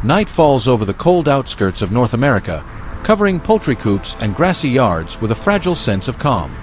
Night falls over the cold outskirts of North America, covering poultry coops and grassy yards with a fragile sense of calm.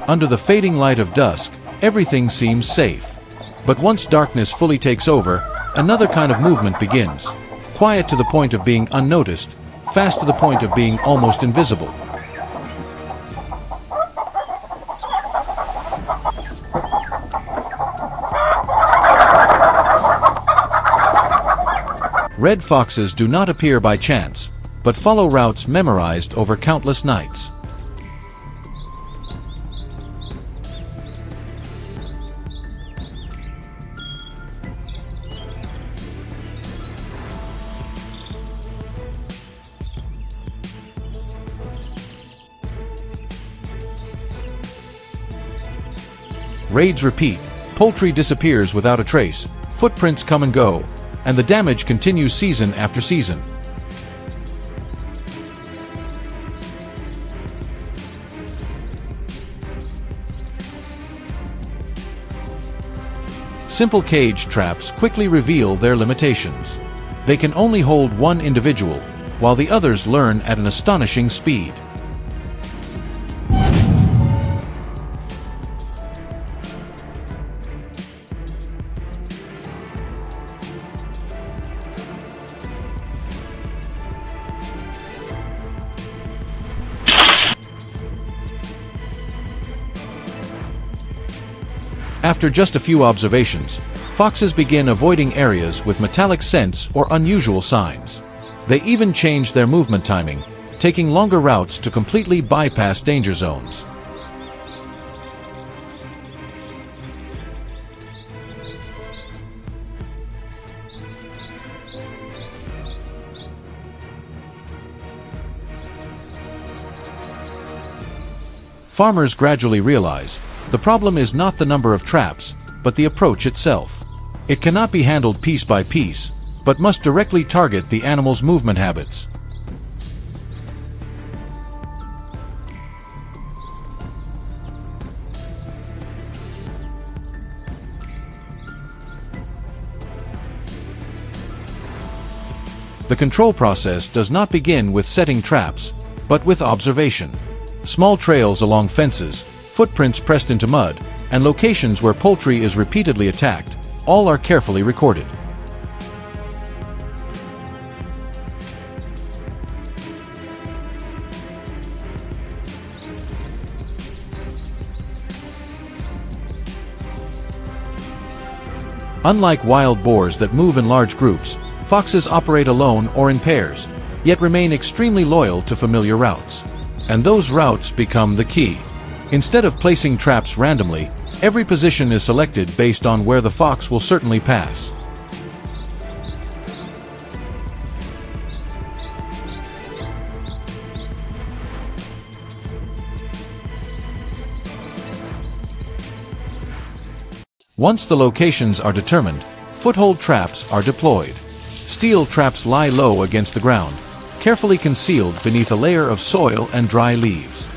Under the fading light of dusk, everything seems safe. But once darkness fully takes over, another kind of movement begins. Quiet to the point of being unnoticed, fast to the point of being almost invisible. Red foxes do not appear by chance, but follow routes memorized over countless nights. Raids repeat, poultry disappears without a trace, footprints come and go, and the damage continues season after season. Simple cage traps quickly reveal their limitations. They can only hold one individual, while the others learn at an astonishing speed. After just a few observations, foxes begin avoiding areas with metallic scents or unusual signs. They even change their movement timing, taking longer routes to completely bypass danger zones. Farmers gradually realize the problem is not the number of traps, but the approach itself. It cannot be handled piece by piece, but must directly target the animal's movement habits. The control process does not begin with setting traps, but with observation. Small trails along fences, footprints pressed into mud, and locations where poultry is repeatedly attacked, all are carefully recorded. Unlike wild boars that move in large groups, foxes operate alone or in pairs, yet remain extremely loyal to familiar routes. And those routes become the key. Instead of placing traps randomly, every position is selected based on where the fox will certainly pass. Once the locations are determined, foothold traps are deployed. Steel traps lie low against the ground, carefully concealed beneath a layer of soil and dry leaves.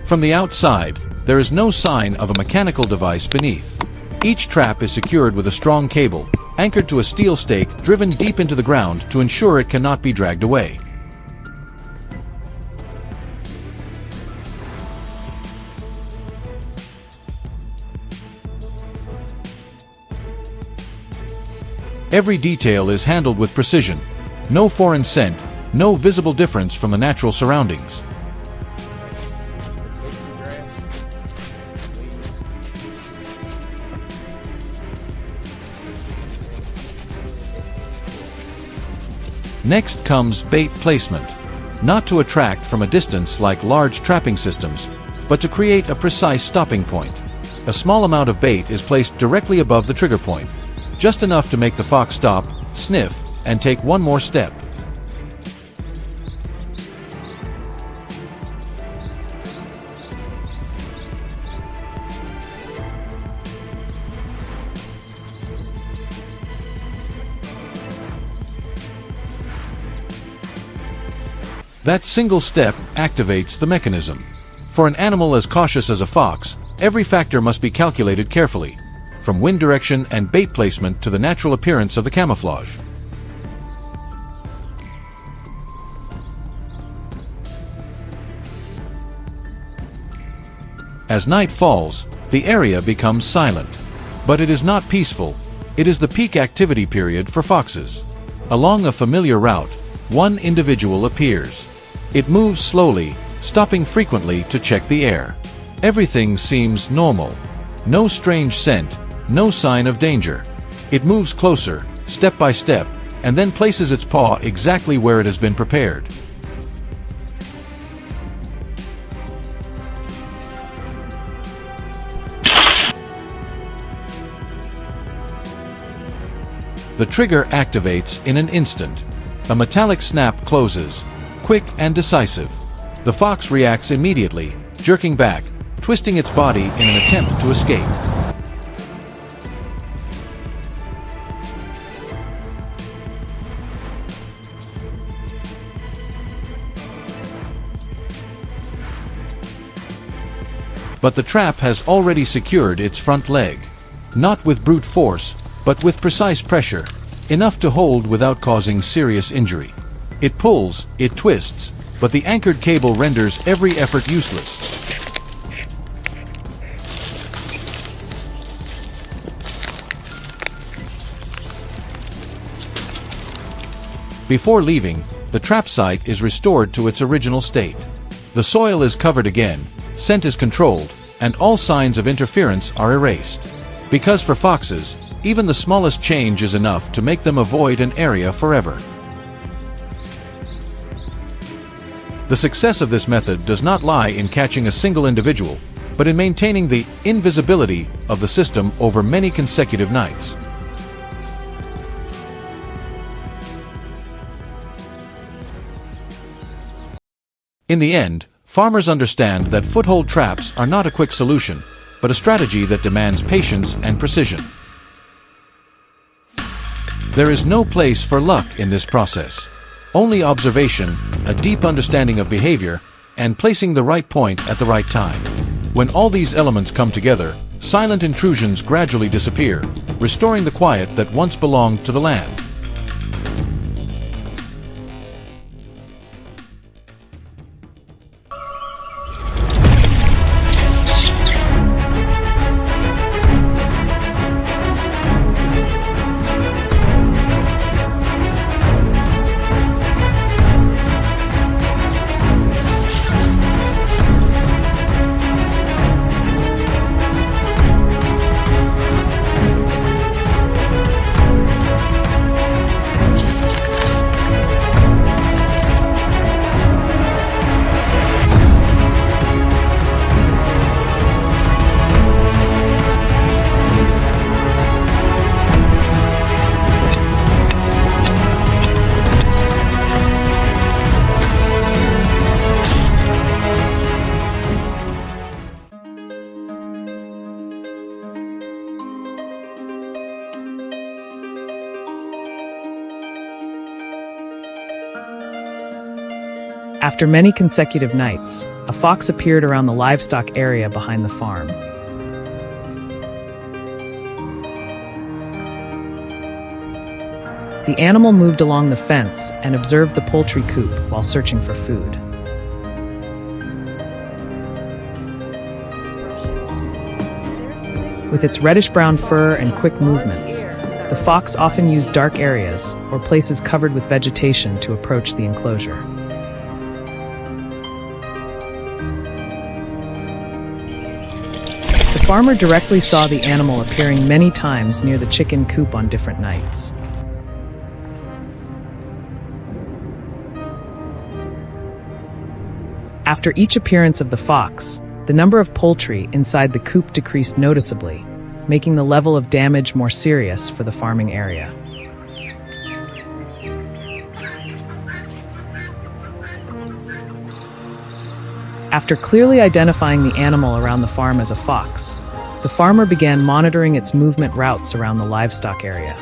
From the outside, there is no sign of a mechanical device beneath. Each trap is secured with a strong cable, anchored to a steel stake driven deep into the ground to ensure it cannot be dragged away. Every detail is handled with precision. No foreign scent, no visible difference from the natural surroundings. Next comes bait placement. Not to attract from a distance like large trapping systems, but to create a precise stopping point. A small amount of bait is placed directly above the trigger point, just enough to make the fox stop, sniff, and take one more step. That single step activates the mechanism. For an animal as cautious as a fox, every factor must be calculated carefully, from wind direction and bait placement to the natural appearance of the camouflage. As night falls, the area becomes silent. But it is not peaceful. It is the peak activity period for foxes. Along a familiar route, one individual appears. It moves slowly, stopping frequently to check the air. Everything seems normal. No strange scent, no sign of danger. It moves closer, step by step, and then places its paw exactly where it has been prepared. The trigger activates in an instant. A metallic snap closes, quick and decisive. The fox reacts immediately, jerking back, twisting its body in an attempt to escape. But the trap has already secured its front leg. Not with brute force, but with precise pressure, enough to hold without causing serious injury. It pulls, it twists, but the anchored cable renders every effort useless. Before leaving, the trap site is restored to its original state. The soil is covered again, scent is controlled, and all signs of interference are erased. Because for foxes, even the smallest change is enough to make them avoid an area forever. The success of this method does not lie in catching a single individual, but in maintaining the invisibility of the system over many consecutive nights. In the end, farmers understand that foothold traps are not a quick solution, but a strategy that demands patience and precision. There is no place for luck in this process. Only observation, a deep understanding of behavior, and placing the right point at the right time. When all these elements come together, silent intrusions gradually disappear, restoring the quiet that once belonged to the land. After many consecutive nights, a fox appeared around the livestock area behind the farm. The animal moved along the fence and observed the poultry coop while searching for food. With its reddish-brown fur and quick movements, the fox often used dark areas or places covered with vegetation to approach the enclosure. The farmer directly saw the animal appearing many times near the chicken coop on different nights. After each appearance of the fox, the number of poultry inside the coop decreased noticeably, making the level of damage more serious for the farming area. After clearly identifying the animal around the farm as a fox, the farmer began monitoring its movement routes around the livestock area.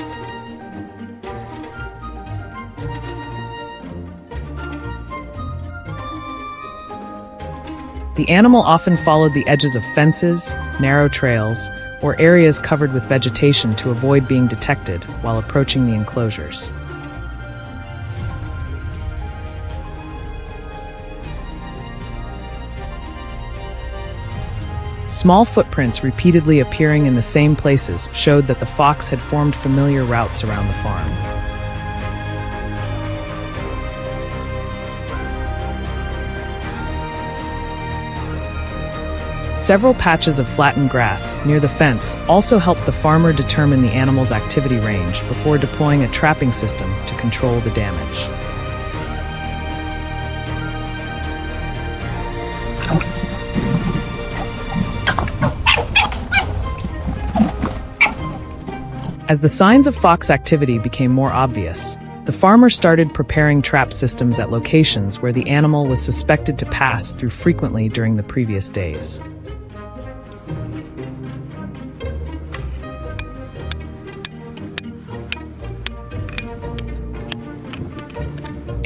The animal often followed the edges of fences, narrow trails, or areas covered with vegetation to avoid being detected while approaching the enclosures. Small footprints repeatedly appearing in the same places showed that the fox had formed familiar routes around the farm. Several patches of flattened grass near the fence also helped the farmer determine the animal's activity range before deploying a trapping system to control the damage. As the signs of fox activity became more obvious, the farmer started preparing trap systems at locations where the animal was suspected to pass through frequently during the previous days.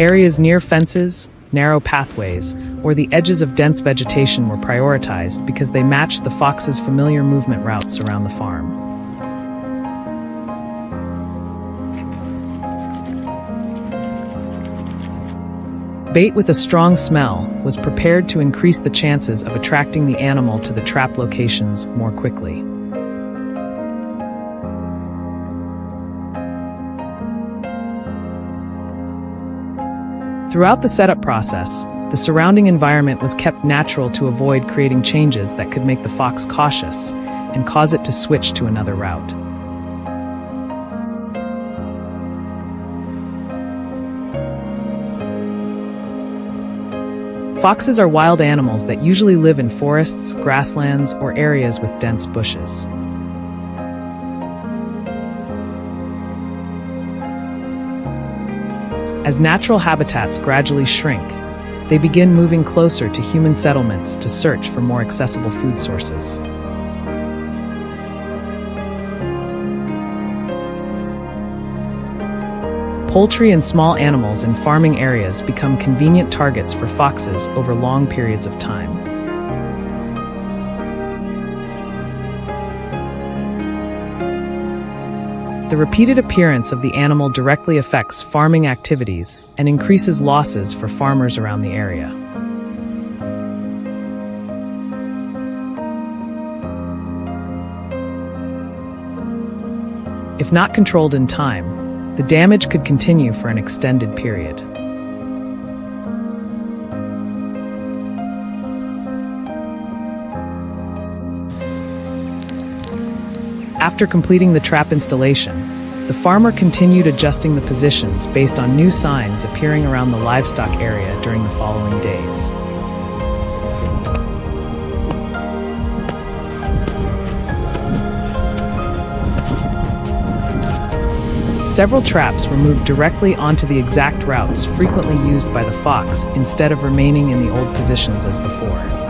Areas near fences, narrow pathways, or the edges of dense vegetation were prioritized because they matched the fox's familiar movement routes around the farm. Bait with a strong smell was prepared to increase the chances of attracting the animal to the trap locations more quickly. Throughout the setup process, the surrounding environment was kept natural to avoid creating changes that could make the fox cautious and cause it to switch to another route. Foxes are wild animals that usually live in forests, grasslands, or areas with dense bushes. As natural habitats gradually shrink, they begin moving closer to human settlements to search for more accessible food sources. Poultry and small animals in farming areas become convenient targets for foxes over long periods of time. The repeated appearance of the animal directly affects farming activities and increases losses for farmers around the area. If not controlled in time, the damage could continue for an extended period. After completing the trap installation, the farmer continued adjusting the positions based on new signs appearing around the livestock area during the following days. Several traps were moved directly onto the exact routes frequently used by the fox instead of remaining in the old positions as before.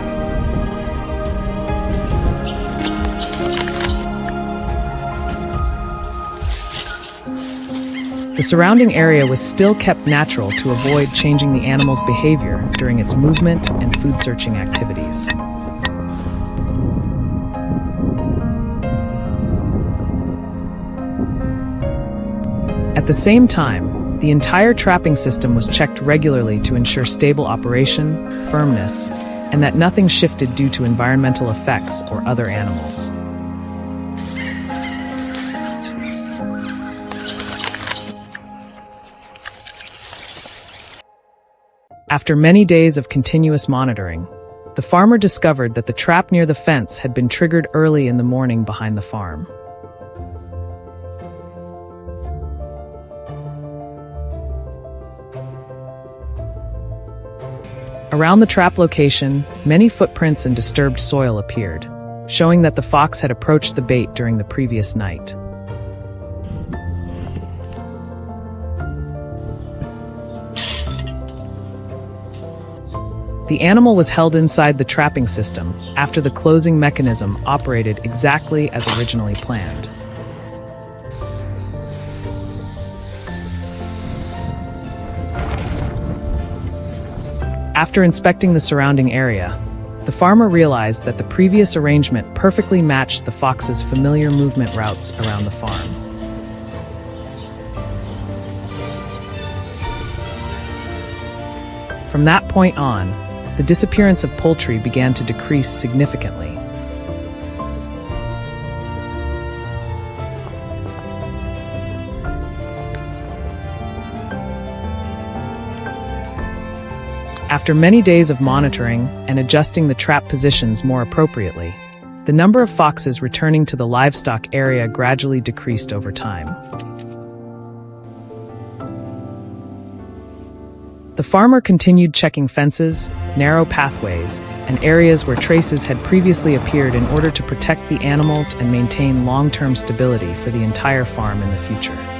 The surrounding area was still kept natural to avoid changing the animal's behavior during its movement and food searching activities. At the same time, the entire trapping system was checked regularly to ensure stable operation, firmness, and that nothing shifted due to environmental effects or other animals. After many days of continuous monitoring, the farmer discovered that the trap near the fence had been triggered early in the morning behind the farm. Around the trap location, many footprints and disturbed soil appeared, showing that the fox had approached the bait during the previous night. The animal was held inside the trapping system after the closing mechanism operated exactly as originally planned. After inspecting the surrounding area, The farmer realized that the previous arrangement perfectly matched the fox's familiar movement routes around the farm. From that point on, the disappearance of poultry began to decrease significantly. After many days of monitoring and adjusting the trap positions more appropriately, the number of foxes returning to the livestock area gradually decreased over time. The farmer continued checking fences, narrow pathways, and areas where traces had previously appeared in order to protect the animals and maintain long-term stability for the entire farm in the future.